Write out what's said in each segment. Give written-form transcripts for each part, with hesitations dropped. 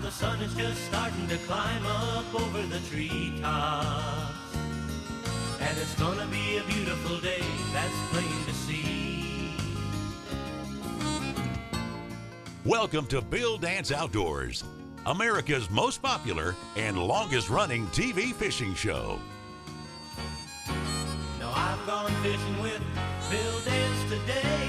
the sun is just starting to climb up over the treetops. And it's gonna be a beautiful day, that's plain to see. Welcome to Bill Dance Outdoors, America's most popular and longest running TV fishing show. Now I've gone fishing with Bill Dance today.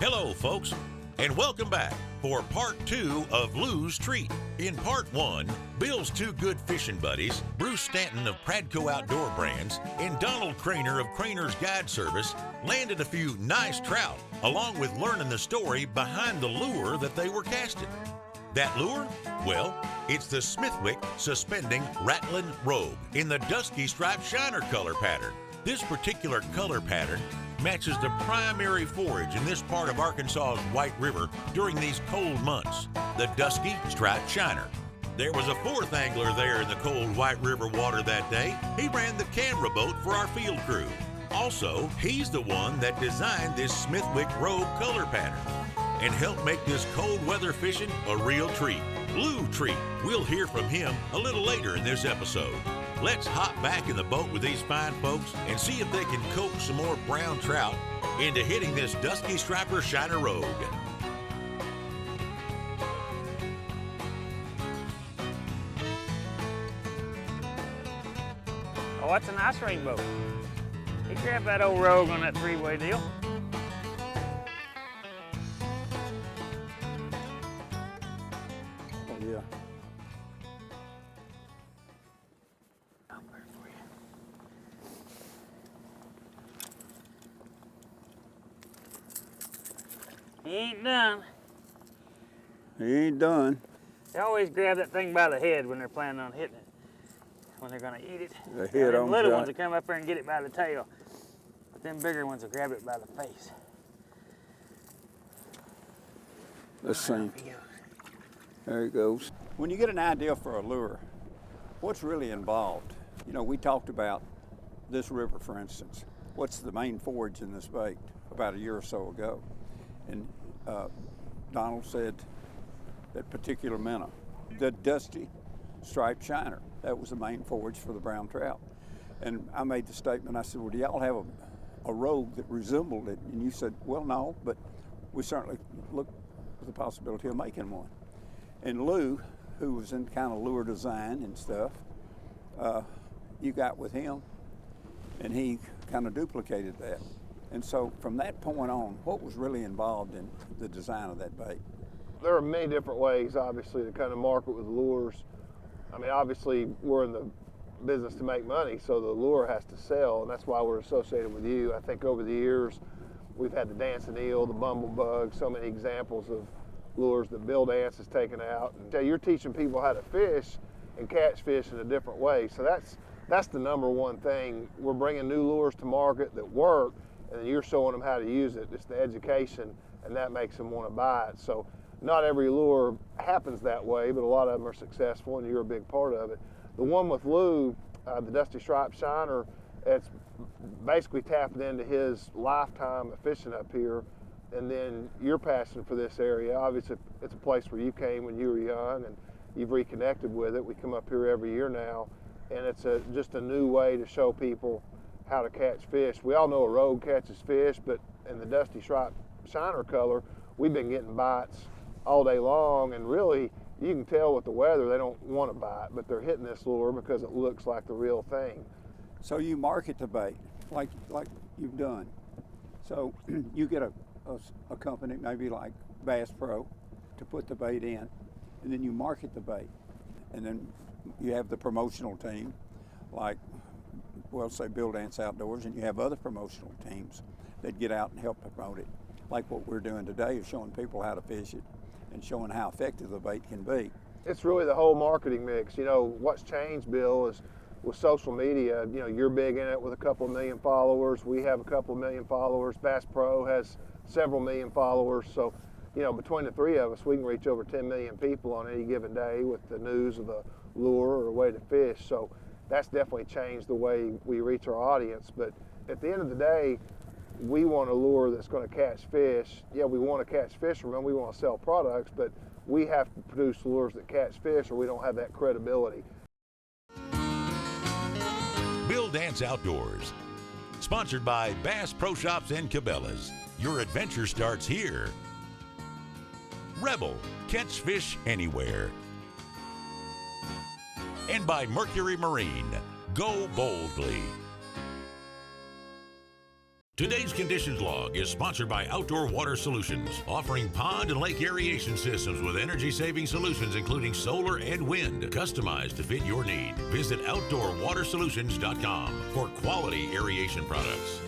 Hello, folks, and welcome back for part 2 of Lou's Treat. In part 1, Bill's two good fishing buddies, Bruce Stanton of Pradco Outdoor Brands and Donald Craner of Craner's Guide Service, landed a few nice trout, along with learning the story behind the lure that they were casting. That lure? Well, it's the Smithwick Suspending Rattling Rogue in the dusky striped shiner color pattern. This particular color pattern matches the primary forage in this part of Arkansas's White River during these cold months, the dusky striped shiner. There was a fourth angler there in the cold White River water that day. He ran the camera boat for our field crew. Also, he's the one that designed this Smithwick Rogue color pattern and helped make this cold weather fishing a real treat. Lou Treat. We'll hear from him a little later in this episode. Let's hop back in the boat with these fine folks and see if they can coax some more brown trout into hitting this dusky striper shiner rogue. Oh, that's a nice rainbow. He grabbed that old rogue on that three-way deal. Oh, yeah. He ain't done. He ain't done. They always grab that thing by the head when they're planning on hitting it, when they're gonna eat it. The head on the little shot. ones will come up there and get it by the tail. But them bigger ones will grab it by the face. Let's see. There he goes. When you get an idea for a lure, what's really involved? You know, we talked about this river, for instance. What's the main forage in this bait about a year or so ago? And Donald said that particular minnow, the dusty striped shiner, that was the main forage for the brown trout. And I made the statement, I said, well, do y'all have a rogue that resembled it? And you said, well, no, but we certainly looked at the possibility of making one. And Lou, who was in kind of lure design and stuff, you got with him, and he kind of duplicated that. And so from that point on, what was really involved in the design of that bait? There are many different ways, obviously, to kind of market with lures. I mean, obviously, we're in the business to make money, so the lure has to sell, and that's why we're associated with you. I think over the years, we've had the dancing eel, the bumblebug, so many examples of lures that Bill Dance has taken out. And you're teaching people how to fish and catch fish in a different way. So that's the number one thing. We're bringing new lures to market that work, and then you're showing them how to use it. It's the education, and that makes them want to buy it. So not every lure happens that way, but a lot of them are successful, and you're a big part of it. The one with Lou, the Dusty Stripe Shiner, it's basically tapping into his lifetime of fishing up here, and then your passion for this area. Obviously, it's a place where you came when you were young, and you've reconnected with it. We come up here every year now, and it's just a new way to show people how to catch fish. We all know a rogue catches fish, but in the Dusty Stripe Shiner color, we've been getting bites all day long, and really, you can tell with the weather they don't want to bite, but they're hitting this lure because it looks like the real thing. So you market the bait like you've done. So you get a company, maybe like Bass Pro, to put the bait in, and then you market the bait. And then you have the promotional team, like, well, say Bill Dance Outdoors, and you have other promotional teams that get out and help promote it. Like what we're doing today is showing people how to fish it and showing how effective the bait can be. It's really the whole marketing mix. You know, what's changed, Bill, is with social media, you know, you're big in it with a couple of million followers. We have a couple of million followers. Bass Pro has several million followers. So, you know, between the three of us, we can reach over 10 million people on any given day with the news of the lure or a way to fish. So that's definitely changed the way we reach our audience. But at the end of the day, we want a lure that's going to catch fish. Yeah, we want to catch fishermen, we want to sell products, but we have to produce lures that catch fish or we don't have that credibility. Bill Dance Outdoors, sponsored by Bass Pro Shops and Cabela's. Your adventure starts here. Rebel, catch fish anywhere. And by Mercury Marine, go boldly. Today's Conditions Log is sponsored by Outdoor Water Solutions, offering pond and lake aeration systems with energy-saving solutions including solar and wind, customized to fit your need. Visit OutdoorWaterSolutions.com for quality aeration products.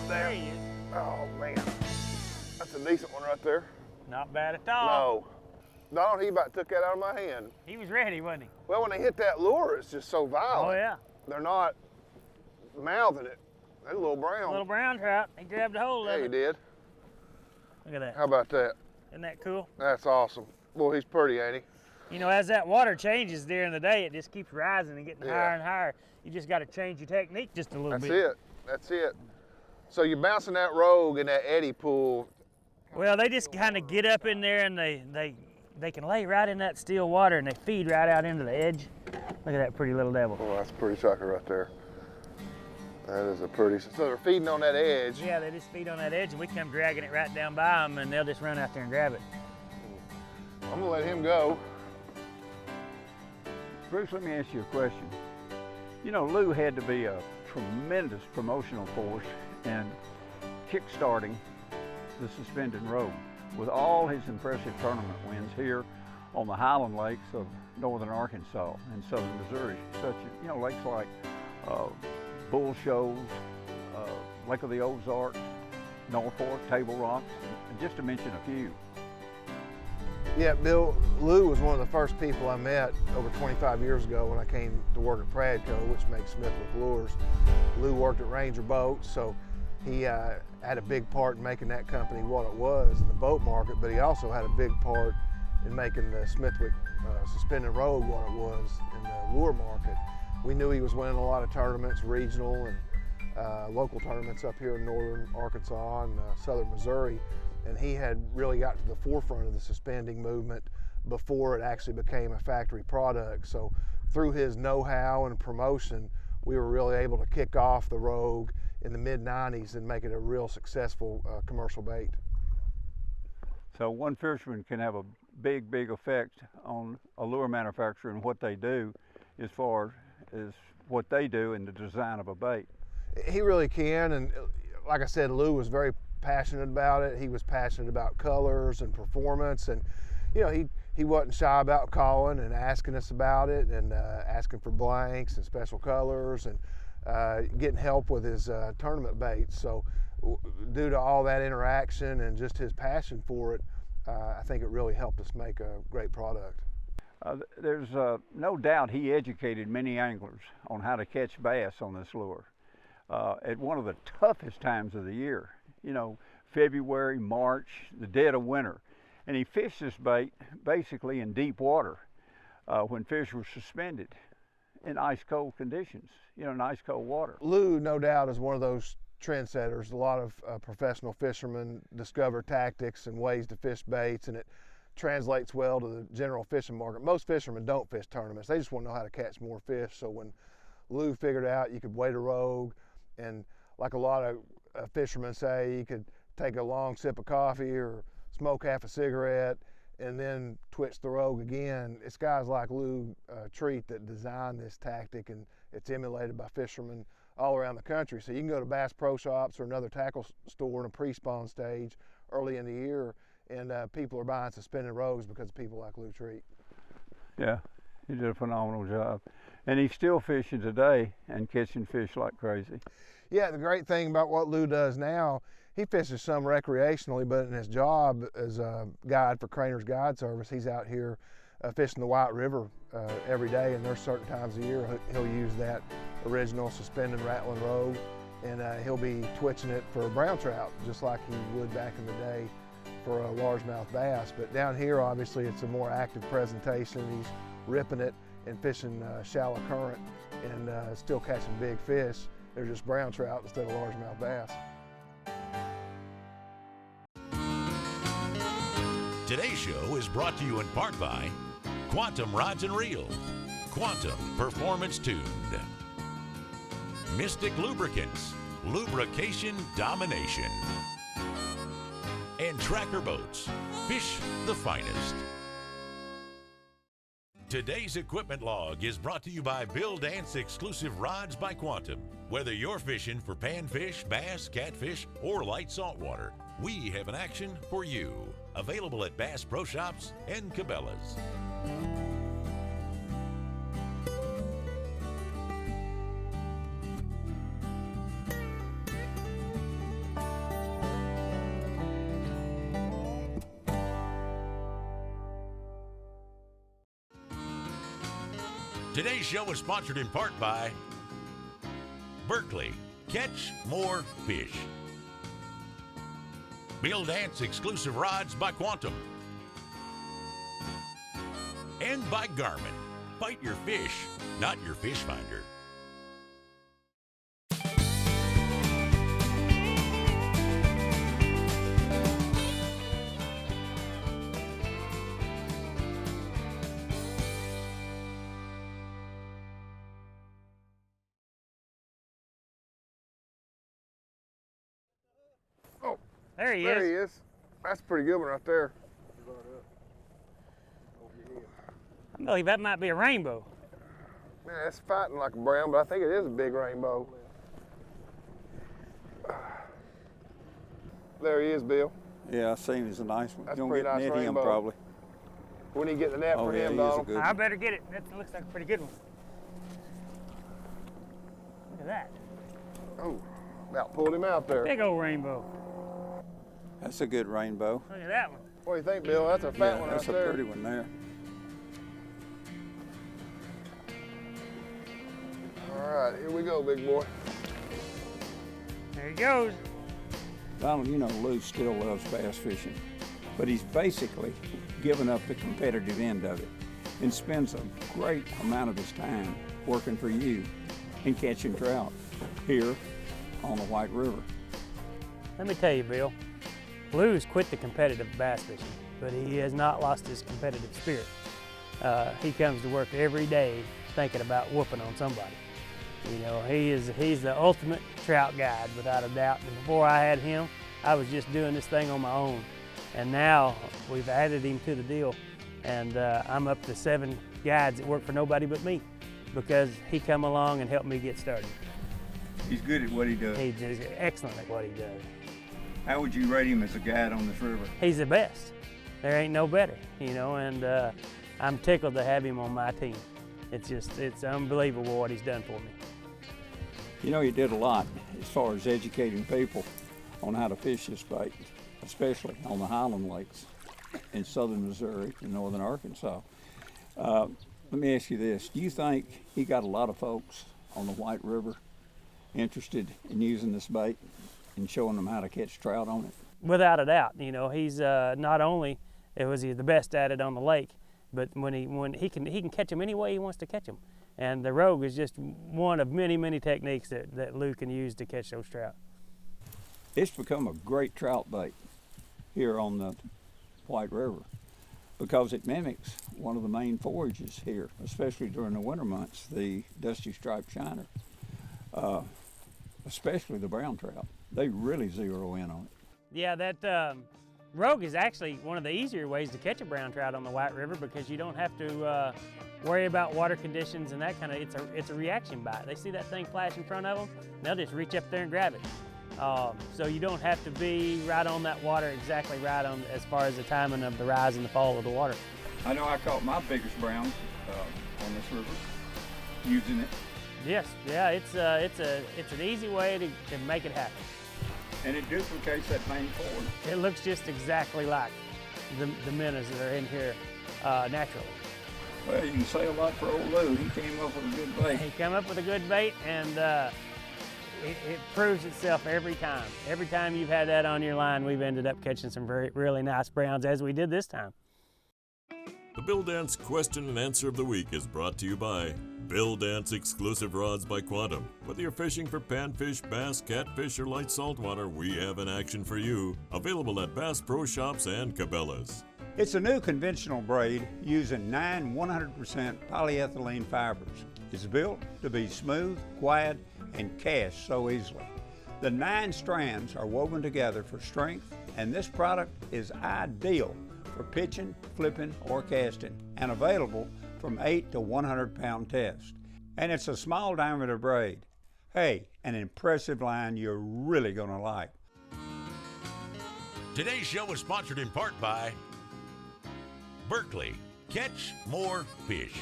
There. Oh man, that's a decent one right there. Not bad at all. No, Donald, he about took that out of my hand. He was ready, wasn't he? Well, when they hit that lure, it's just so violent. Oh yeah. They're not mouthing it. They're a little brown. Little brown trout. He grabbed a hold of Yeah, it. he did. Look at that. How about that? Isn't that cool? That's awesome. Boy, he's pretty, ain't he? You know, as that water changes during the day, it just keeps rising and getting Yeah. higher and higher. You just got to change your technique just a little That's bit. it. That's it. So you're bouncing that rogue in that eddy pool. Well, they just kind of get up in there and they can lay right in that still water and they feed right out into the edge. Look at that pretty little devil. Oh, that's a pretty sucker right there. That is a pretty. So they're feeding on that edge. Yeah, they just feed on that edge and we come dragging it right down by them and they'll just run out there and grab it. I'm gonna let him go. Bruce, let me ask you a question. You know, Lou had to be a tremendous promotional force in kick-starting the suspended rogue with all his impressive tournament wins here on the Highland Lakes of northern Arkansas and southern Missouri, such as, you know, lakes like Bull Shoals, Lake of the Ozarks, Norfolk, Table Rock, and just to mention a few. Yeah, Bill, Lou was one of the first people I met over 25 years ago when I came to work at Pradco, which makes Smithwick Lures. Lou worked at Ranger Boats, so he had a big part in making that company what it was in the boat market, but he also had a big part in making the Smithwick suspended rogue what it was in the lure market. We knew he was winning a lot of tournaments, regional and local tournaments up here in northern Arkansas and southern Missouri, and he had really got to the forefront of the suspending movement before it actually became a factory product. So through his know-how and promotion, we were really able to kick off the Rogue in the mid-90s and make it a real successful commercial bait. So one fisherman can have a big, big effect on a lure manufacturer and what they do as far as what they do in the design of a bait. He really can, and like I said, Lou was very passionate about it. He was passionate about colors and performance, and you know, he wasn't shy about calling and asking us about it and asking for blanks and special colors and getting help with his tournament baits. So due to all that interaction and just his passion for it, I think it really helped us make a great product. There's no doubt he educated many anglers on how to catch bass on this lure at one of the toughest times of the year. You know, February, March, the dead of winter. And he fished this bait basically in deep water when fish were suspended in ice cold conditions, you know, in ice cold water. Lou, no doubt, is one of those trendsetters. A lot of professional fishermen discover tactics and ways to fish baits, and it translates well to the general fishing market. Most fishermen don't fish tournaments. They just want to know how to catch more fish. So when Lou figured out you could weight a rogue, and like a lot of fishermen say, you could take a long sip of coffee or smoke half a cigarette and then twitch the rogue again. It's guys like Lou Treat that designed this tactic, and it's emulated by fishermen all around the country. So you can go to Bass Pro Shops or another tackle store in a pre-spawn stage early in the year, and people are buying suspended rogues because of people like Lou Treat. Yeah, he did a phenomenal job. And he's still fishing today and catching fish like crazy. Yeah, the great thing about what Lou does now, he fishes some recreationally, but in his job as a guide for Craner's Guide Service, he's out here fishing the White River every day, and there's certain times of year he'll use that original suspended rattling rogue, and he'll be twitching it for brown trout, just like he would back in the day for a largemouth bass. But down here, obviously, it's a more active presentation. He's ripping it and fishing shallow current and still catching big fish. They're just brown trout instead of largemouth bass. Today's show is brought to you in part by Quantum Rods and Reels, Quantum Performance Tuned, Mystic Lubricants, Lubrication Domination, and Tracker Boats, Fish the Finest. Today's equipment log is brought to you by Bill Dance Exclusive Rods by Quantum. Whether you're fishing for panfish, bass, catfish, or light saltwater, we have an action for you. Available at Bass Pro Shops and Cabela's. Today's show is sponsored in part by Berkeley, Catch More Fish. Bill Dance Exclusive Rods by Quantum. And by Garmin. Fight your fish, not your fish finder. There he There is. he is. That's a pretty good one right there. I believe that might be a rainbow. Man, that's fighting like a brown, but I think it is a big rainbow. There he is, Bill. Yeah, I seen he's a nice one. That's You're a gonna pretty get nice net him rainbow. probably. We need to get the net for Yeah, him, he is a Donald. good I one. better get it. That looks like a pretty good one. Look at that. Oh, about pulled him out there. Big old rainbow. That's a good rainbow. Look at that one. What do you think, Bill? That's a fat Yeah, one that's right a there. pretty one there. All right, here we go, big boy. There he goes. Donald, you know Lou still loves bass fishing, but he's basically given up the competitive end of it and spends a great amount of his time working for you and catching trout here on the White River. Let me tell you, Bill, Lou's quit the competitive bass fishing, but he has not lost his competitive spirit. He comes to work every day thinking about whooping on somebody. You know, he's the ultimate trout guide, without a doubt. And before I had him, I was just doing this thing on my own. And now we've added him to the deal, and I'm up to 7 guides that work for nobody but me, because he come along and helped me get started. He's good at what he does. He's excellent at what he does. How would you rate him as a guide on this river? He's the best. There ain't no better, you know, and I'm tickled to have him on my team. It's unbelievable what he's done for me. You know, he did a lot as far as educating people on how to fish this bait, especially on the Highland Lakes in southern Missouri and northern Arkansas. Let me ask you this. Do you think he got a lot of folks on the White River interested in using this bait and showing them how to catch trout on it? Without a doubt, you know, he's not only was he the best at it on the lake, but when he can catch them any way he wants to catch them. And the rogue is just one of many techniques that Lou can use to catch those trout. It's become a great trout bait here on the White River because it mimics one of the main forages here, especially during the winter months, the dusty striped shiner, especially the brown trout. They really zero in on it. Yeah, that rogue is actually one of the easier ways to catch a brown trout on the White River, because you don't have to worry about water conditions and that kind of. It's a reaction bite. They see that thing flash in front of them, they'll just reach up there and grab it. So you don't have to be right on that water, exactly right on as far as the timing of the rise and the fall of the water. I know I caught my biggest brown on this river using it. Yes, yeah, it's an easy way to make it happen. And it duplicates that main forage. It looks just exactly like the minnows that are in here naturally. Well, you can say a lot for old Lou. He came up with a good bait. He came up with a good bait, and it proves itself every time. Every time you've had that on your line, we've ended up catching some really nice browns, as we did this time. The Bill Dance question and answer of the week is brought to you by Bill Dance Exclusive Rods by Quantum. Whether you're fishing for panfish, bass, catfish, or light saltwater, we have an action for you. Available at Bass Pro Shops and Cabela's. It's a new conventional braid using 9 100% polyethylene fibers. It's built to be smooth, quiet, and cast so easily. The 9 strands are woven together for strength, and this product is ideal for pitching, flipping, or casting, and available from 8 to 100 pound test. And it's a small diameter braid. Hey, an impressive line you're really gonna like. Today's show is sponsored in part by Berkeley, catch more fish.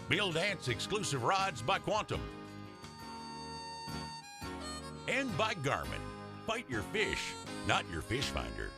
Bill Dance Exclusive Rods by Quantum. And by Garmin, fight your fish, not your fish finder.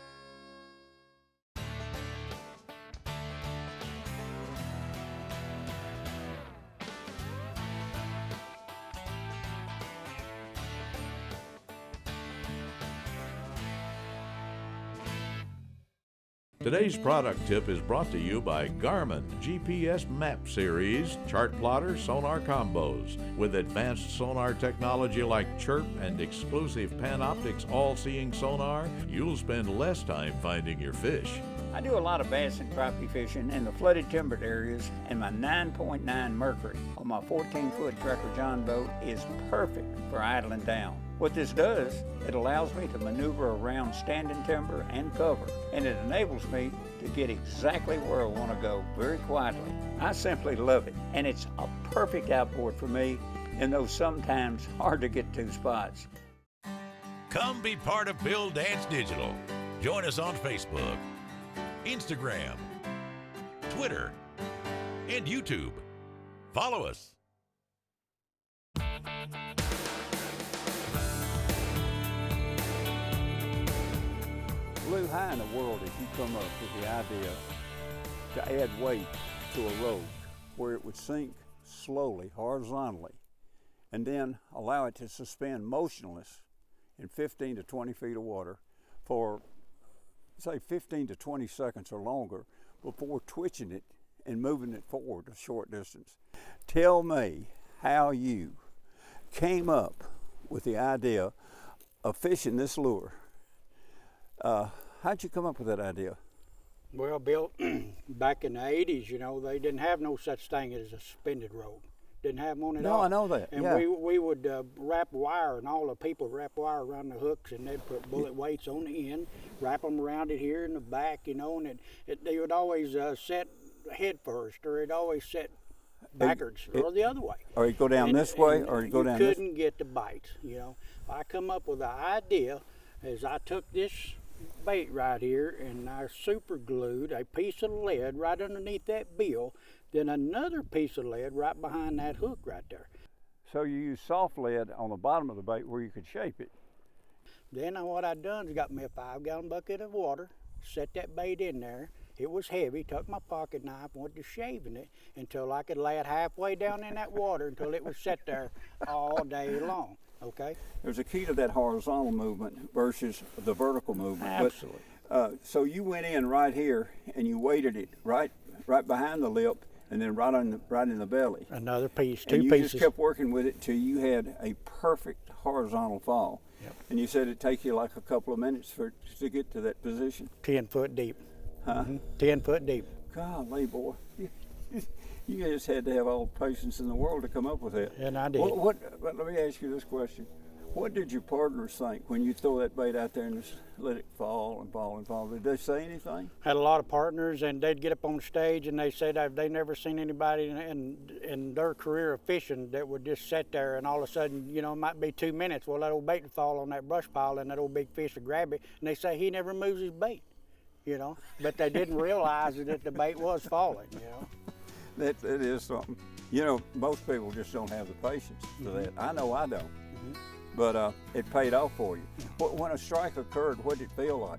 Today's product tip is brought to you by Garmin GPS Map Series chart plotter sonar combos. With advanced sonar technology like Chirp and exclusive Panoptix all-seeing sonar, you'll spend less time finding your fish. I do a lot of bass and crappie fishing in the flooded timbered areas, and my 9.9 Mercury on my 14-foot Tracker John boat is perfect for idling down. What this does, it allows me to maneuver around standing timber and cover, and it enables me to get exactly where I want to go very quietly. I simply love it, and it's a perfect outboard for me in those sometimes hard to get to spots. Come be part of Bill Dance Digital. Join us on Facebook, Instagram, Twitter, and YouTube. Follow us. Lou, how in the world did you come up with the idea to add weight to a rope where it would sink slowly, horizontally, and then allow it to suspend motionless in 15 to 20 feet of water for, say, 15 to 20 seconds or longer before twitching it and moving it forward a short distance? Tell me how you came up with the idea of fishing this lure. How'd you come up with that idea? Well, Bill, back in the 80s, you know, they didn't have no such thing as a suspended rope. Didn't have one at all. No, I know that. And yeah. we would wrap wire, and all the people wrap wire around the hooks, and they'd put bullet weights on the end, wrap them around it here in the back, you know, and they would always set head first, or it'd always set backwards, or the other way. Or you go down this way, or you go down this way. You couldn't get the bites, you know. I come up with the idea is I took this bait right here and I super glued a piece of lead right underneath that bill, then another piece of lead right behind that hook right there. So you use soft lead on the bottom of the bait where you could shape it. Then what I done is got me a 5-gallon bucket of water, set that bait in there. It was heavy, took my pocket knife, went to shaving it until I could lay it halfway down in that water until it was set there all day long. Okay. There's a key to that horizontal movement versus the vertical movement. Absolutely. But, so you went in right here and you weighted it right behind the lip and then right in the belly. Another piece, and two pieces. Just kept working with it till you had a perfect horizontal fall. Yep. And you said it'd take you like a couple of minutes to get to that position. 10 foot deep. Huh? 10 foot deep. Golly, boy. You just had to have all the patience in the world to come up with that. And I did. But let me ask you this question. What did your partners think when you throw that bait out there and just let it fall and fall and fall? Did they say anything? Had a lot of partners, and they'd get up on stage and they said they never seen anybody in their career of fishing that would just sit there and all of a sudden, you know, it might be 2 minutes. Well, that old bait would fall on that brush pile and that old big fish would grab it, and they say he never moves his bait, you know. But they didn't realize that the bait was falling, you know. That is something. You know, most people just don't have the patience for that. I know I don't. But it paid off for you. When a strike occurred, what did it feel like?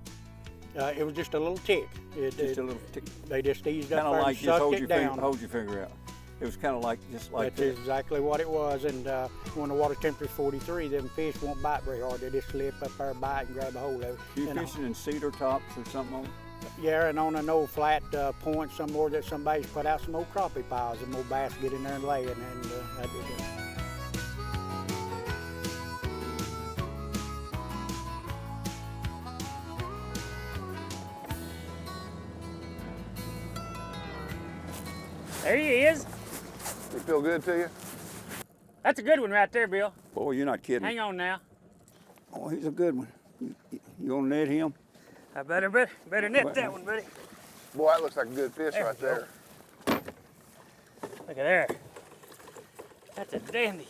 It was just a little tick. Just a little tick. They just eased up Kind of there like and just sucked it down. hold your finger out. It was kind of like just like That's that. exactly what it was. And when the water temperature's 43, them fish won't bite very hard. They just slip up there, bite, and grab a hold of it. You fishing in cedar tops or something on it? Yeah, and on an old flat point somewhere that somebody's put out some old crappie piles, and old bass get in there and lay, and that did it. There he is. They feel good to you? That's a good one right there, Bill. Boy, you're not kidding. Hang on now. Oh, he's a good one. You gonna net him? I better net that one, buddy. Boy, that looks like a good fish There right we go. there. Look at there. That's a dandy.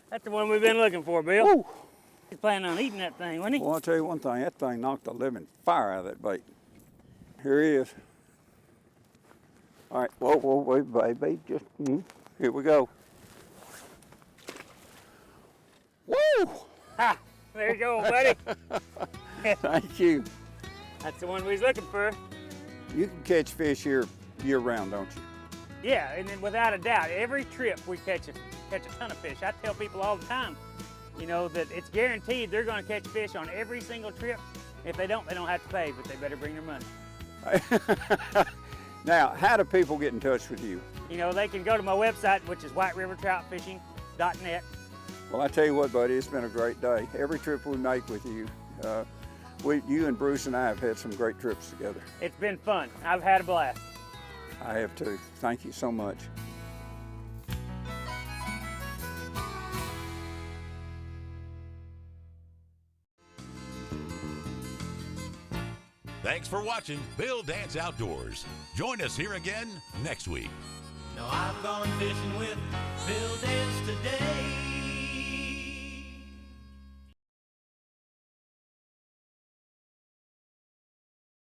That's the one we've been looking for, Bill. Woo. He's planning on eating that thing, wasn't he? Well, I'll tell you one thing. That thing knocked the living fire out of that bait. Here he is. All right. Whoa, wait, baby. Just here we go. Woo! Ha! There you go, buddy. Thank you. That's the one we was looking for. You can catch fish here year round, don't you? Yeah, and then without a doubt, every trip we catch a ton of fish. I tell people all the time, you know, that it's guaranteed they're going to catch fish on every single trip. If they don't have to pay, but they better bring their money. Now, how do people get in touch with you? You know, they can go to my website, which is whiterivertroutfishing.net. Well, I tell you what, buddy, it's been a great day. Every trip we make with you, you and Bruce and I have had some great trips together. It's been fun. I've had a blast. I have too. Thank you so much. Thanks for watching Bill Dance Outdoors. Join us here again next week. Now I've gone fishing with Bill Dance today.